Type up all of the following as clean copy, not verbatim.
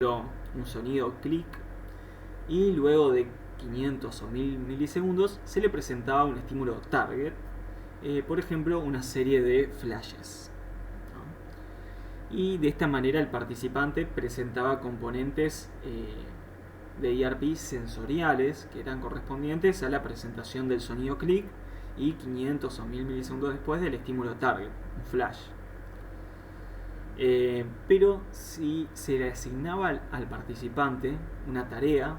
un sonido clic y luego de 500 o 1000 milisegundos se le presentaba un estímulo target, por ejemplo una serie de flashes, ¿no? Y de esta manera el participante presentaba componentes de ERP sensoriales que eran correspondientes a la presentación del sonido clic y 500 o 1000 milisegundos después del estímulo target, un flash. Pero si se le asignaba al participante una tarea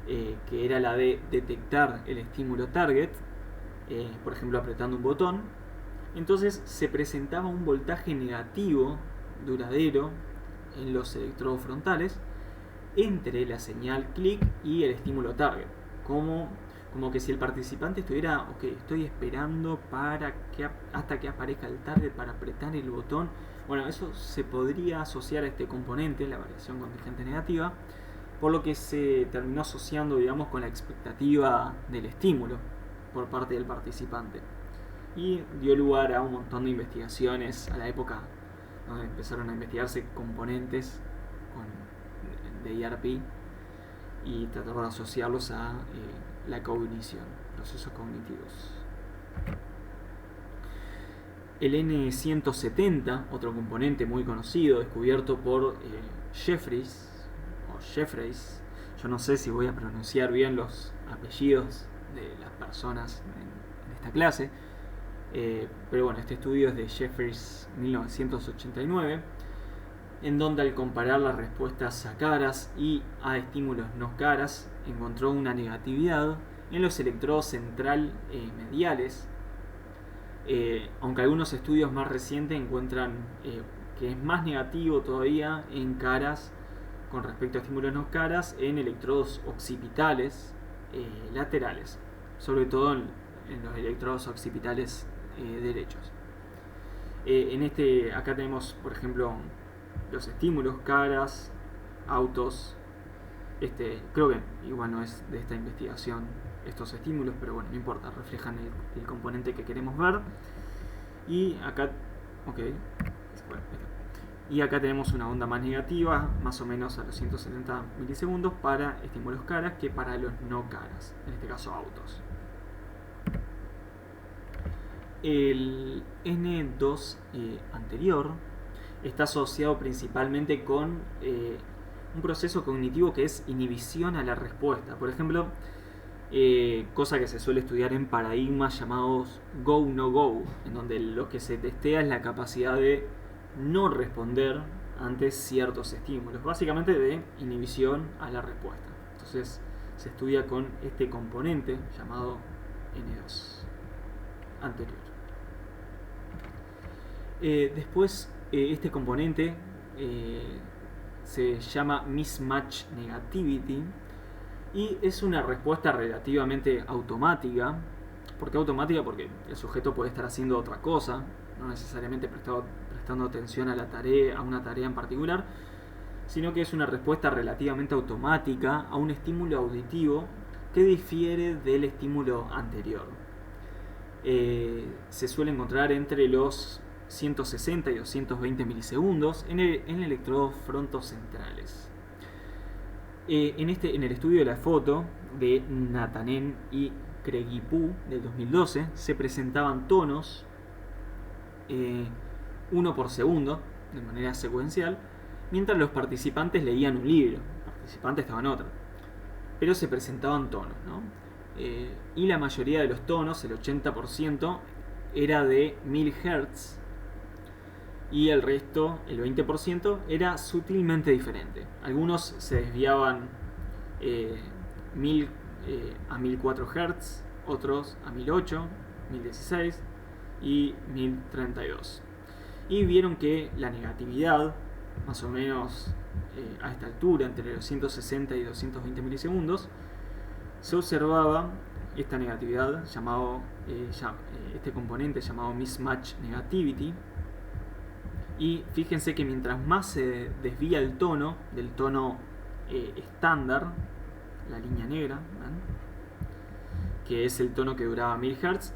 que era la de detectar el estímulo target, por ejemplo apretando un botón, entonces se presentaba un voltaje negativo duradero en los electrodos frontales entre la señal clic y el estímulo target, como que si el participante estuviera, ok, estoy esperando hasta que aparezca el target para apretar el botón. Bueno, eso se podría asociar a este componente, la variación contingente negativa, por lo que se terminó asociando, digamos, con la expectativa del estímulo por parte del participante. Y dio lugar a un montón de investigaciones a la época, donde empezaron a investigarse componentes de ERP y tratar de asociarlos a la cognición, procesos cognitivos. El N170, otro componente muy conocido, descubierto por Jeffreys, yo no sé si voy a pronunciar bien los apellidos de las personas en esta clase, pero bueno, este estudio es de Jeffreys 1989, en donde al comparar las respuestas a caras y a estímulos no caras, encontró una negatividad en los electrodos central mediales, aunque algunos estudios más recientes encuentran que es más negativo todavía en caras con respecto a estímulos no caras en electrodos occipitales laterales, sobre todo en los electrodos occipitales derechos. Acá tenemos, por ejemplo, los estímulos, caras, autos. Creo que igual no es de esta investigación estos estímulos, pero bueno, no importa, reflejan el componente que queremos ver. Y acá, y acá tenemos una onda más negativa, más o menos a los 170 milisegundos para estímulos caras que para los no caras, en este caso autos. El N2 anterior está asociado principalmente con un proceso cognitivo que es inhibición a la respuesta. Por ejemplo, cosa que se suele estudiar en paradigmas llamados go no go, en donde lo que se testea es la capacidad de no responder ante ciertos estímulos, básicamente de inhibición a la respuesta. Entonces se estudia con este componente llamado N2 anterior. Después este componente se llama mismatch negativity y es una respuesta relativamente automática. ¿Por qué automática? Porque el sujeto puede estar haciendo otra cosa, no necesariamente prestando atención a una tarea en particular, sino que es una respuesta relativamente automática a un estímulo auditivo que difiere del estímulo anterior. Se suele encontrar entre los 160 y 220 milisegundos en electrodos frontocentrales. En el estudio de la foto de Natanen y Kregipu del 2012 se presentaban tonos 1 por segundo de manera secuencial, mientras los participantes leían un libro. El participante estaba en otro, pero se presentaban tonos, ¿no? Y la mayoría de los tonos, el 80%, era de 1000 Hz y el resto, el 20%, era sutilmente diferente. Algunos se desviaban a 1004 Hz, otros a 1008, 1016 y 1032. Y vieron que la negatividad, más o menos a esta altura, entre los 160 y 220 milisegundos, se observaba esta negatividad, este componente llamado mismatch negativity. Y fíjense que mientras más se desvía el tono del tono estándar, la línea negra, ¿ven? Que es el tono que duraba 1000 Hz,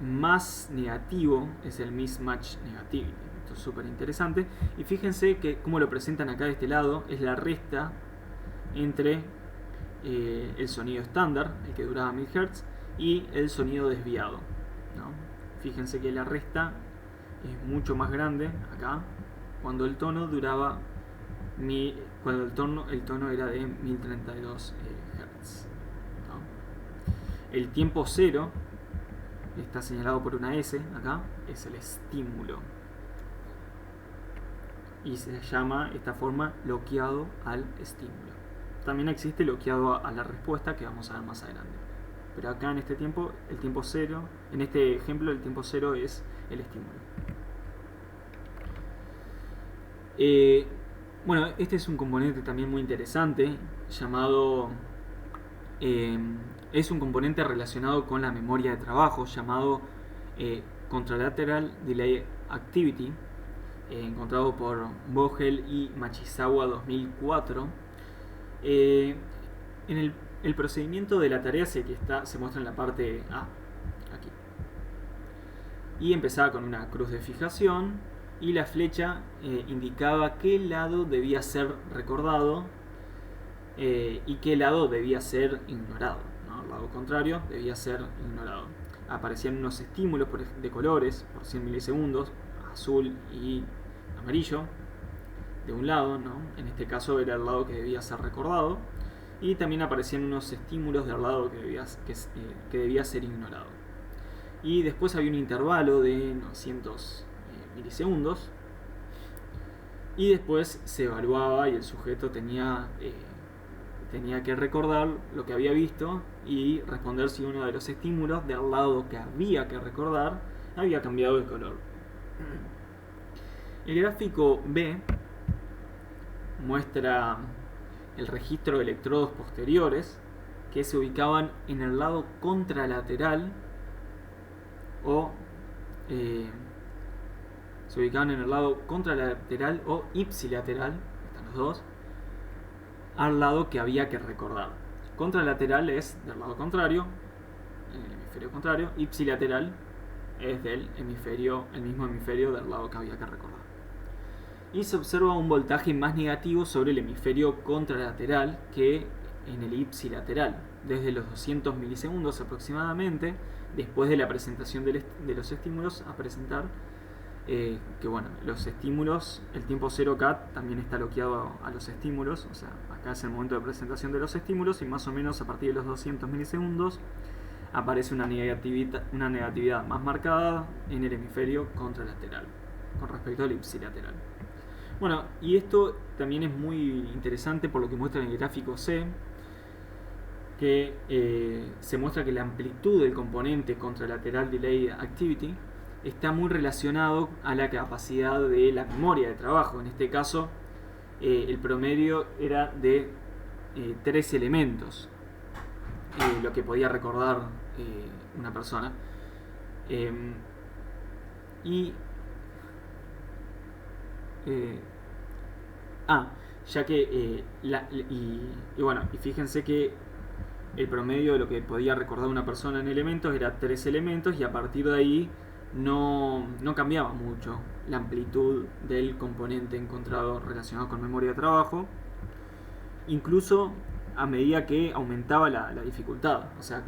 más negativo es el mismatch negativity. Esto es súper interesante. Y fíjense que como lo presentan acá de este lado, es la resta entre el sonido estándar, el que duraba 1000 Hz, y el sonido desviado, ¿no? Fíjense que la resta es mucho más grande acá, cuando el tono duraba cuando el tono era de 1032 Hz, ¿no? El tiempo cero está señalado por una S acá, es el estímulo, y se llama esta forma bloqueado al estímulo. También existe bloqueado a la respuesta, que vamos a ver más adelante, pero acá en este tiempo, el tiempo cero, en este ejemplo el tiempo cero es el estímulo. Bueno, este es un componente también muy interesante llamado es un componente relacionado con la memoria de trabajo llamado Contralateral Delay Activity, encontrado por Vogel y Machizawa 2004. En el procedimiento de la tarea se muestra en la parte A, aquí, y empezaba con una cruz de fijación y la flecha indicaba qué lado debía ser recordado y qué lado debía ser ignorado, ¿no? El lado contrario debía ser ignorado. Aparecían unos estímulos de colores por 100 milisegundos, azul y amarillo, de un lado, ¿no? En este caso era el lado que debía ser recordado, y también aparecían unos estímulos del lado que debía ser ignorado. Y después había un intervalo de 900 milisegundos, y después se evaluaba y el sujeto tenía que recordar lo que había visto y responder si uno de los estímulos del lado que había que recordar había cambiado de color. El gráfico B muestra el registro de electrodos posteriores que se ubicaban en el lado contralateral o ipsilateral, están los dos, al lado que había que recordar. Contralateral es del lado contrario, en el hemisferio contrario. Ipsilateral es del el mismo hemisferio del lado que había que recordar. Y se observa un voltaje más negativo sobre el hemisferio contralateral que en el ipsilateral, desde los 200 milisegundos aproximadamente, después de la presentación de los estímulos, a presentar que bueno, los estímulos, el tiempo cero acá también está bloqueado a los estímulos, o sea, acá es el momento de presentación de los estímulos, y más o menos a partir de los 200 milisegundos aparece una negatividad más marcada en el hemisferio contralateral con respecto al ipsilateral. Bueno, y esto también es muy interesante por lo que muestra en el gráfico C, que se muestra que la amplitud del componente Contralateral Delay Activity está muy relacionado a la capacidad de la memoria de trabajo. En este caso, el promedio era de 3 elementos, lo que podía recordar una persona. Y fíjense que el promedio de lo que podía recordar una persona en elementos era 3 elementos, y a partir de ahí no cambiaba mucho la amplitud del componente encontrado relacionado con memoria de trabajo, incluso a medida que aumentaba la dificultad. O sea,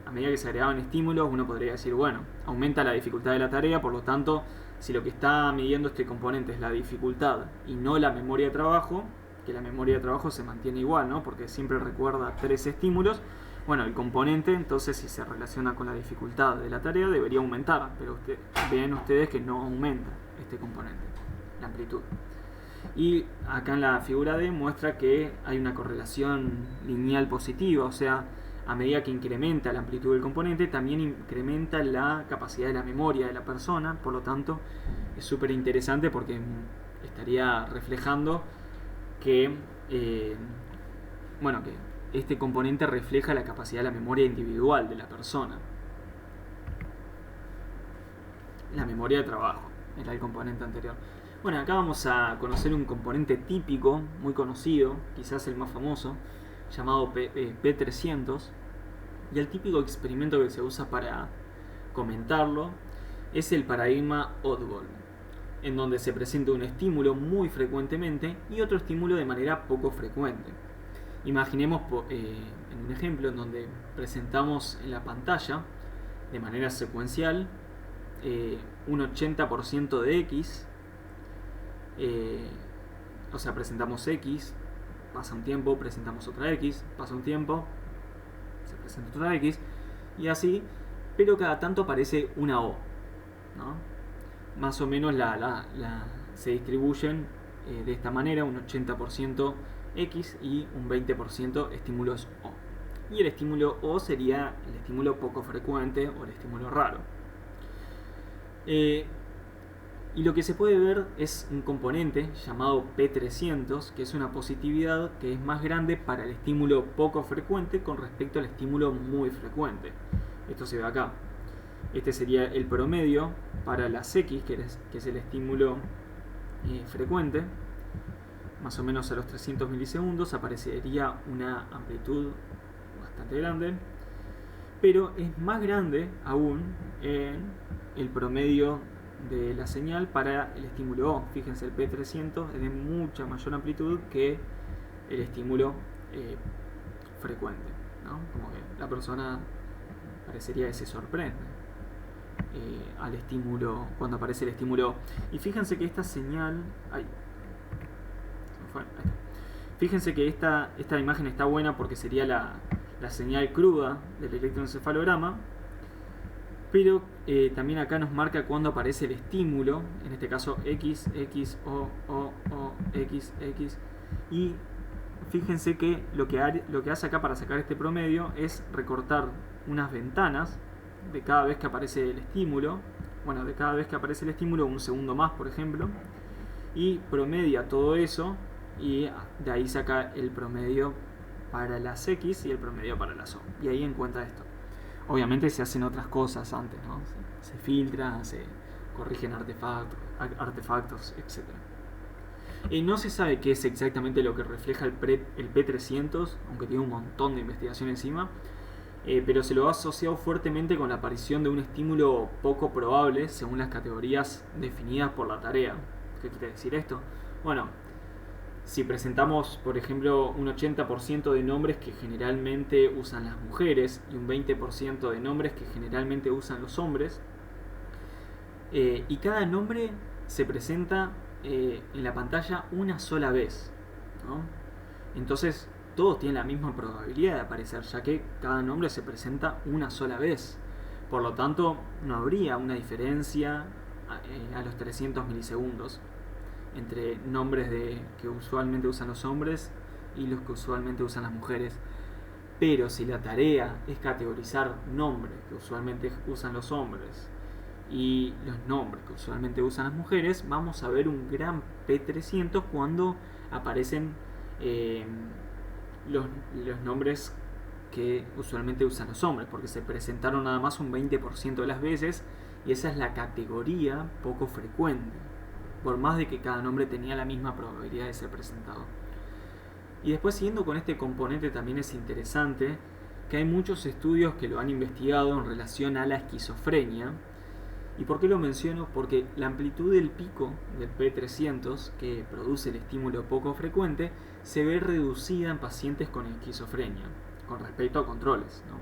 a medida que se agregaban estímulos, uno podría decir, bueno, aumenta la dificultad de la tarea, por lo tanto, si lo que está midiendo este componente es la dificultad y no la memoria de trabajo, que la memoria de trabajo se mantiene igual, ¿no? Porque siempre recuerda 3 estímulos. Bueno, el componente, entonces, si se relaciona con la dificultad de la tarea, debería aumentar, pero ven ustedes que no aumenta este componente, la amplitud. Y acá en la figura D muestra que hay una correlación lineal positiva, o sea, a medida que incrementa la amplitud del componente, también incrementa la capacidad de la memoria de la persona. Por lo tanto, es súper interesante porque estaría reflejando que este componente refleja la capacidad de la memoria individual de la persona. La memoria de trabajo era el componente anterior. Bueno, acá vamos a conocer un componente típico, muy conocido, quizás el más famoso, llamado P300. Y el típico experimento que se usa para comentarlo es el paradigma Oddball. en donde se presenta un estímulo muy frecuentemente y otro estímulo de manera poco frecuente. Imaginemos en un ejemplo en donde presentamos en la pantalla de manera secuencial un 80% de X, o sea, presentamos X, pasa un tiempo, presentamos otra X, pasa un tiempo, se presenta otra X, y así, pero cada tanto aparece una O, ¿no? Más o menos se distribuyen de esta manera, un 80% X y un 20% estímulos O. Y el estímulo O sería el estímulo poco frecuente o el estímulo raro. Y lo que se puede ver es un componente llamado P300, que es una positividad que es más grande para el estímulo poco frecuente con respecto al estímulo muy frecuente. Esto se ve acá. Este sería el promedio para las X, que es el estímulo frecuente. Más o menos a los 300 milisegundos aparecería una amplitud bastante grande, pero es más grande aún en el promedio de la señal para el estímulo O. Fíjense, el P300 es de mucha mayor amplitud que el estímulo frecuente, ¿no? Como que la persona parecería que se sorprende al estímulo, cuando aparece el estímulo. Y fíjense que esta señal... Fíjense que esta imagen está buena porque sería la señal cruda del electroencefalograma, pero también acá nos marca cuando aparece el estímulo, en este caso X, X, O, X, X, y fíjense que lo que hace acá para sacar este promedio es recortar unas ventanas de cada vez que aparece el estímulo, de cada vez que aparece el estímulo un segundo más, por ejemplo, y promedia todo eso y de ahí saca el promedio para las X y el promedio para las O, y ahí encuentra esto. Obviamente se hacen otras cosas antes, ¿no? Se filtran, se corrigen artefactos, etc. No se sabe qué es exactamente lo que refleja el P300, aunque tiene un montón de investigación encima, pero se lo ha asociado fuertemente con la aparición de un estímulo poco probable según las categorías definidas por la tarea. ¿Qué quiere decir esto? Bueno, si presentamos, por ejemplo, un 80% de nombres que generalmente usan las mujeres y un 20% de nombres que generalmente usan los hombres, y cada nombre se presenta en la pantalla una sola vez, ¿no? Entonces todos tienen la misma probabilidad de aparecer, ya que cada nombre se presenta una sola vez. Por lo tanto, no habría una diferencia a los 300 milisegundos entre nombres que usualmente usan los hombres y los que usualmente usan las mujeres. Pero si la tarea es categorizar nombres que usualmente usan los hombres y los nombres que usualmente usan las mujeres, vamos a ver un gran P300 cuando aparecen los nombres que usualmente usan los hombres, porque se presentaron nada más un 20% de las veces, y esa es la categoría poco frecuente, por más de que cada nombre tenía la misma probabilidad de ser presentado. Y después, siguiendo con este componente, también es interesante que hay muchos estudios que lo han investigado en relación a la esquizofrenia. ¿Y por qué lo menciono? Porque la amplitud del pico del P300 que produce el estímulo poco frecuente se ve reducida en pacientes con esquizofrenia con respecto a controles, ¿no?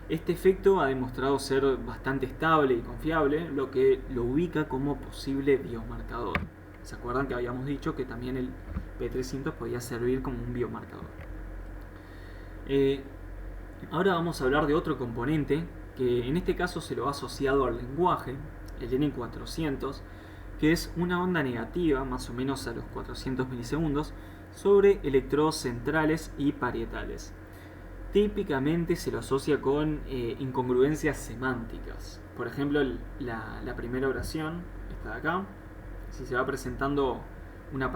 Este efecto ha demostrado ser bastante estable y confiable, lo que lo ubica como posible biomarcador. ¿Se acuerdan que habíamos dicho que también el P300 podía servir como un biomarcador? Ahora vamos a hablar de otro componente que en este caso se lo ha asociado al lenguaje, el N400, que es una onda negativa, más o menos a los 400 milisegundos, sobre electrodos centrales y parietales. Típicamente se lo asocia con incongruencias semánticas. Por ejemplo, la primera oración, esta de acá, si se va presentando una palabra